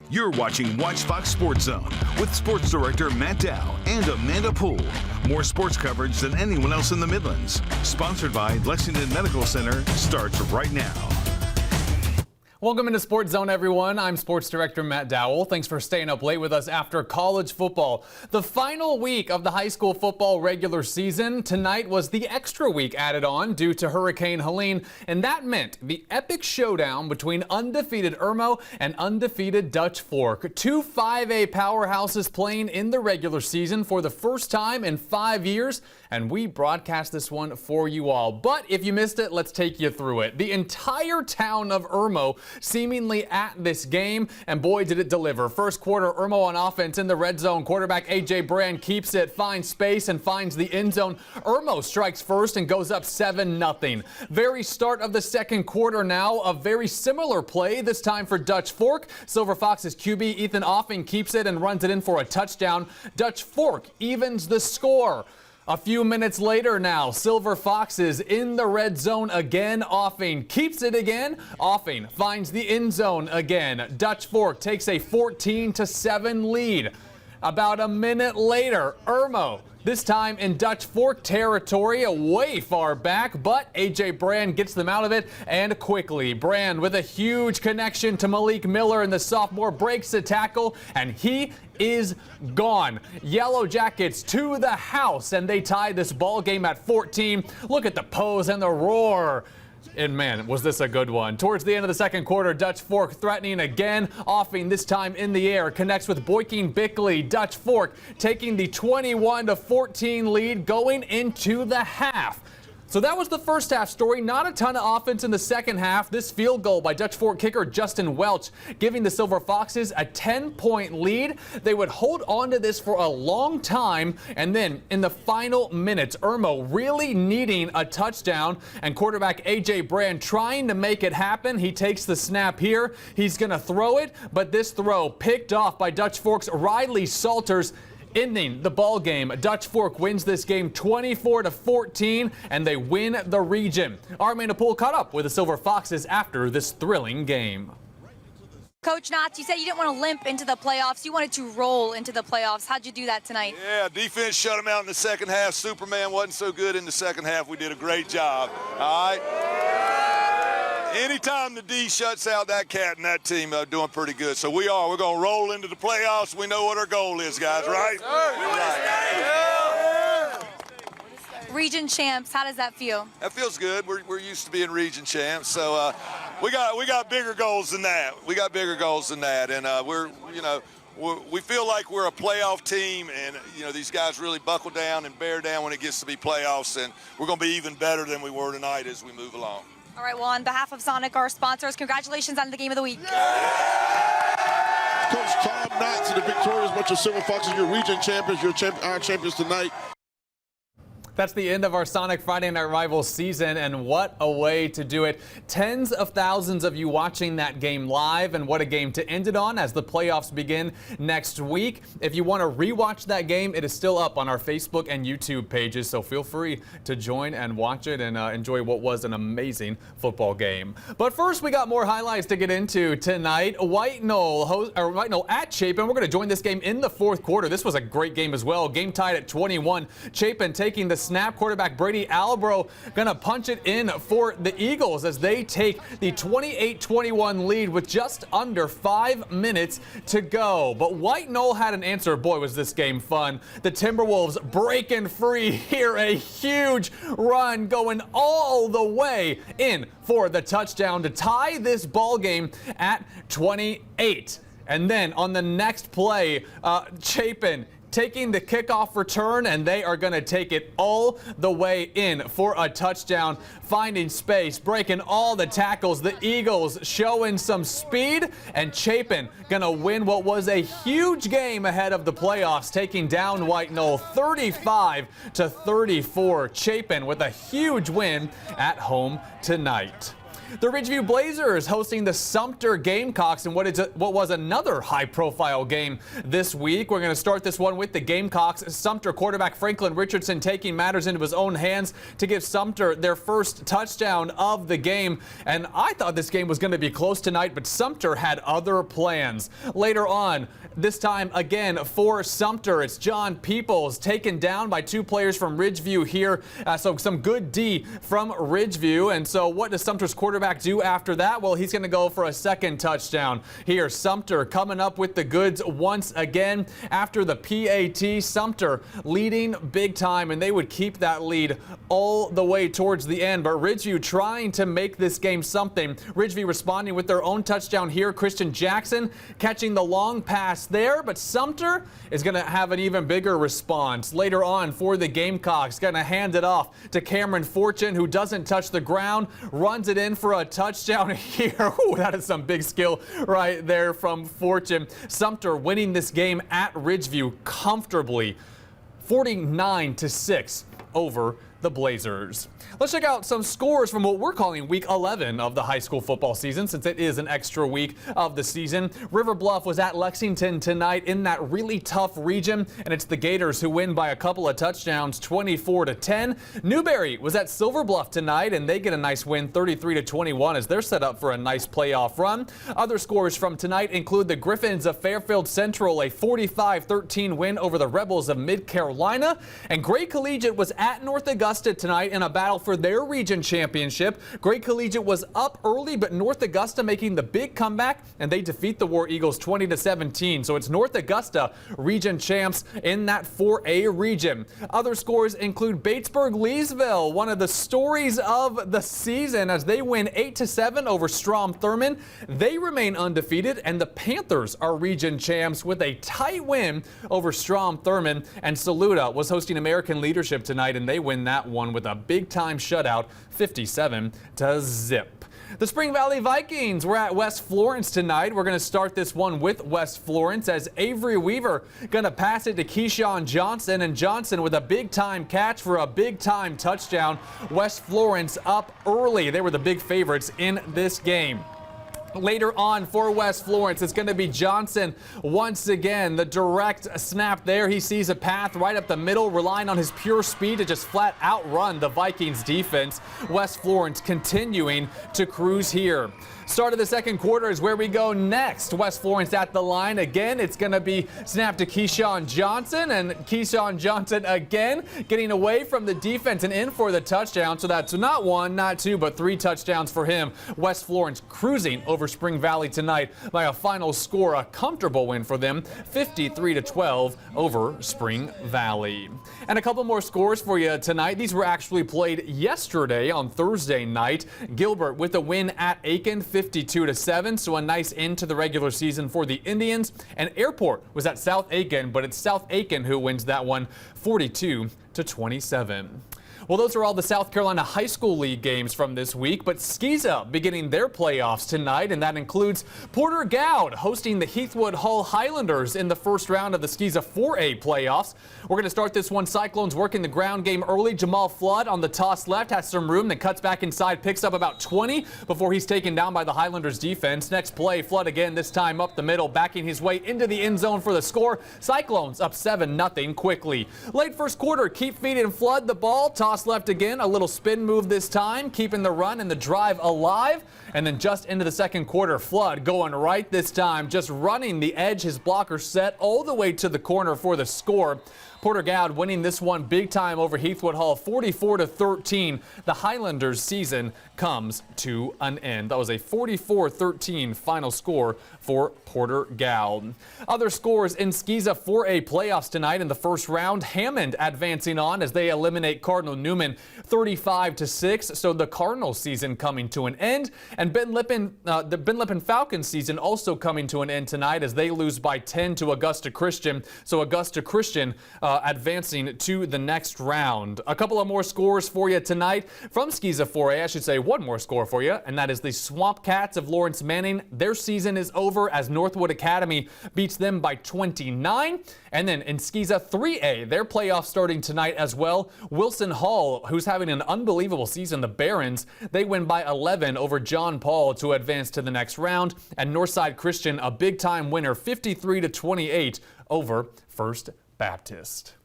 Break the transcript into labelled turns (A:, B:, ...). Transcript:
A: You're watching Watch Fox Sports Zone with Sports Director Matt Dow and Amanda Poole. More sports coverage than anyone else in the Midlands. Sponsored by Lexington Medical Center starts right now.
B: Welcome into Sports Zone, everyone. I'm Sports Director Matt Dowell. Thanks for staying up late with us after college football. The final week of the high school football regular season. Tonight was the extra week added on due to Hurricane Helene, and that meant the epic showdown between undefeated Irmo and undefeated Dutch Fork. Two 5A powerhouses playing in the regular season for the first time in 5 years, and we broadcast this one for you all. But if you missed it, let's take you through it. The entire town of Irmo seemingly at this game, and boy did it deliver. First quarter, Irmo on offense in the red zone. Quarterback A.J. Brand keeps it, finds space, and finds the end zone. Irmo strikes first and goes up 7-0. Very start of the second quarter now, a very similar play, this time for Dutch Fork. Silver Fox's QB Ethan Offing keeps it and runs it in for a touchdown. Dutch Fork evens the score. A few minutes later now, Silver Foxes in the red zone again. Offing keeps it again. Offing finds the end zone again. Dutch Fork takes a 14-7 lead. About a minute later, Irmo, this time in Dutch Fork territory, way far back, but A.J. Brand gets them out of it, and quickly. Brand with a huge connection to Malik Miller, and the sophomore breaks the tackle, and he is gone. Yellow Jackets to the house, and they tie this ball game at 14. Look at the pose and the roar. And man, was this a good one. Towards the end of the second quarter, Dutch Fork threatening again. Offing this time in the air, connects with Boykin Bickley. Dutch Fork taking the 21-14 lead going into the half. So that was the first half story. Not a ton of offense in the second half. This field goal by Dutch Fork kicker Justin Welch giving the Silver Foxes a 10-point lead. They would hold on to this for a long time, and then in the final minutes, Irmo really needing a touchdown, and quarterback A.J. Brand trying to make it happen. He takes the snap here. He's going to throw it, but this throw picked off by Dutch Fork's Riley Salters, ending the ball game. Dutch Fork wins this game 24-14, and they win the region. Our Amanda Poole caught up with the Silver Foxes after this thrilling game.
C: Coach Knotts, you said you didn't want to limp into the playoffs. You wanted to roll into the playoffs. How'd you do that tonight?
D: Yeah, defense shut them out in the second half. Superman wasn't so good in the second half. We did a great job. All right? Anytime the D shuts out that cat and that team, doing pretty good. So we're going to roll into the playoffs. We know what our goal is, guys, right?
C: Region champs, how does that feel?
D: That feels good. We're used to being region champs, so we got bigger goals than that. We got bigger goals than that, and we feel like we're a playoff team, and these guys really buckle down and bear down when it gets to be playoffs, and we're going to be even better than we were tonight as we move along.
C: All right, well, on behalf of Sonic, our sponsors, congratulations on the game of the week.
E: Coach Tom Knotts and the victorious bunch of Silver Foxes, your region champions, our champions tonight.
B: That's the end of our Sonic Friday Night Rivals season, and what a way to do it. Tens of thousands of you watching that game live, and what a game to end it on as the playoffs begin next week. If you want to rewatch that game, it is still up on our Facebook and YouTube pages, so feel free to join and watch it and enjoy what was an amazing football game. But first, we got more highlights to get into tonight. White Knoll at Chapin. We're going to join this game in the fourth quarter. This was a great game as well. Game tied at 21. Chapin taking the snap. Quarterback Brady Albro gonna punch it in for the Eagles as they take the 28-21 lead with just under 5 minutes to go. But White Knoll had an answer. Boy, was this game fun. The Timberwolves breaking free here. A huge run going all the way in for the touchdown to tie this ball game at 28. And then on the next play, Chapin taking the kickoff return, and they are going to take it all the way in for a touchdown, finding space, breaking all the tackles. The Eagles showing some speed, and Chapin going to win what was a huge game ahead of the playoffs, taking down White Knoll 35-34. Chapin with a huge win at home tonight. The Ridgeview Blazers hosting the Sumter Gamecocks in what was another high-profile game this week. We're going to start this one with the Gamecocks. Sumter quarterback Franklin Richardson taking matters into his own hands to give Sumter their first touchdown of the game. And I thought this game was going to be close tonight, but Sumter had other plans. Later on, this time again for Sumter, it's John Peoples taken down by two players from Ridgeview here. So some good D from Ridgeview. And so what does Sumter's quarterback do after that? Well, he's going to go for a second touchdown. Here, Sumter coming up with the goods once again. After the PAT, Sumter leading big time, and they would keep that lead all the way towards the end. But Ridgeview trying to make this game something. Ridgeview responding with their own touchdown here. Christian Jackson catching the long pass there, but Sumter is going to have an even bigger response. Later on for the Gamecocks, going to hand it off to Cameron Fortune, who doesn't touch the ground, runs it in for a touchdown here. Ooh, that is some big skill right there from Fortune. Sumter winning this game at Ridgeview comfortably, 49-6 over the Blazers. Let's check out some scores from what we're calling week 11 of the high school football season, since it is an extra week of the season. River Bluff was at Lexington tonight in that really tough region, and it's the Gators who win by a couple of touchdowns, 24-10. Newberry was at Silver Bluff tonight, and they get a nice win, 33-21, as they're set up for a nice playoff run. Other scores from tonight include the Griffins of Fairfield Central, a 45-13 win over the Rebels of Mid Carolina, and Gray Collegiate was at North Augusta tonight in a battle for their region championship. Gray Collegiate was up early, but North Augusta making the big comeback, and they defeat the War Eagles 20-17. So it's North Augusta region champs in that 4A region. Other scores include Batesburg-Leesville, one of the stories of the season, as they win 8-7 over Strom-Thurmond. They remain undefeated, and the Panthers are region champs with a tight win over Strom-Thurmond. And Saluda was hosting American Leadership tonight, and they win that one with a big-time shutout, 57-0. The Spring Valley Vikings were at West Florence tonight. We're going to start this one with West Florence, as Avery Weaver going to pass it to Keyshawn Johnson, and Johnson with a big-time catch for a big-time touchdown. West Florence up early. They were the big favorites in this game. Later on for West Florence, it's going to be Johnson once again. The direct snap there. He sees a path right up the middle, relying on his pure speed to just flat outrun the Vikings defense. West Florence continuing to cruise here. Start of the second quarter is where we go next. West Florence at the line again. It's going to be snapped to Keyshawn Johnson, and Keyshawn Johnson again getting away from the defense and in for the touchdown. So that's not one, not two, but three touchdowns for him. West Florence cruising over Spring Valley tonight by a final score, a comfortable win for them, 53-12 over Spring Valley. And a couple more scores for you tonight. These were actually played yesterday on Thursday night. Gilbert with a win at Aiken, 52-7, so a nice end to the regular season for the Indians. And Airport was at South Aiken, but it's South Aiken who wins that one, 42-27. Well, those are all the South Carolina High School League games from this week, but Skeeza beginning their playoffs tonight, and that includes Porter Gowd hosting the Heathwood Hall Highlanders in the first round of the Skeeza 4A playoffs. We're going to start this one. Cyclones working the ground game early. Jamal Flood on the toss left has some room, then cuts back inside, picks up about 20 before he's taken down by the Highlanders defense. Next play, Flood again, this time up the middle, backing his way into the end zone for the score. Cyclones up 7-0 quickly. Late first quarter, keep feeding Flood the ball. Toss left again, a little spin move this time, keeping the run and the drive alive. And then just into the second quarter, Flood going right this time, just running the edge, his blocker set all the way to the corner for the score. Porter Gowd winning this one big time over Heathwood Hall, 44-13. The Highlanders season comes to an end. That was a 44-13 final score for Porter Gowd. Other scores in Skeeza 4A playoffs tonight in the first round. Hammond advancing on as they eliminate Cardinal Newman 35-6. So the Cardinal season coming to an end. And the Ben Lippen Falcons season also coming to an end tonight as they lose by 10 to Augusta Christian. So Augusta Christian advancing to the next round. A couple of more scores for you tonight from Skeeza 4A. I should say one more score for you, and that is the Swamp Cats of Lawrence Manning. Their season is over as Northwood Academy beats them by 29. And then in Skeeza 3A, their playoff starting tonight as well. Wilson Hall, who's having an unbelievable season, the Barons, they win by 11 over John Paul to advance to the next round. And Northside Christian, a big-time winner, 53-28 over First Baptist.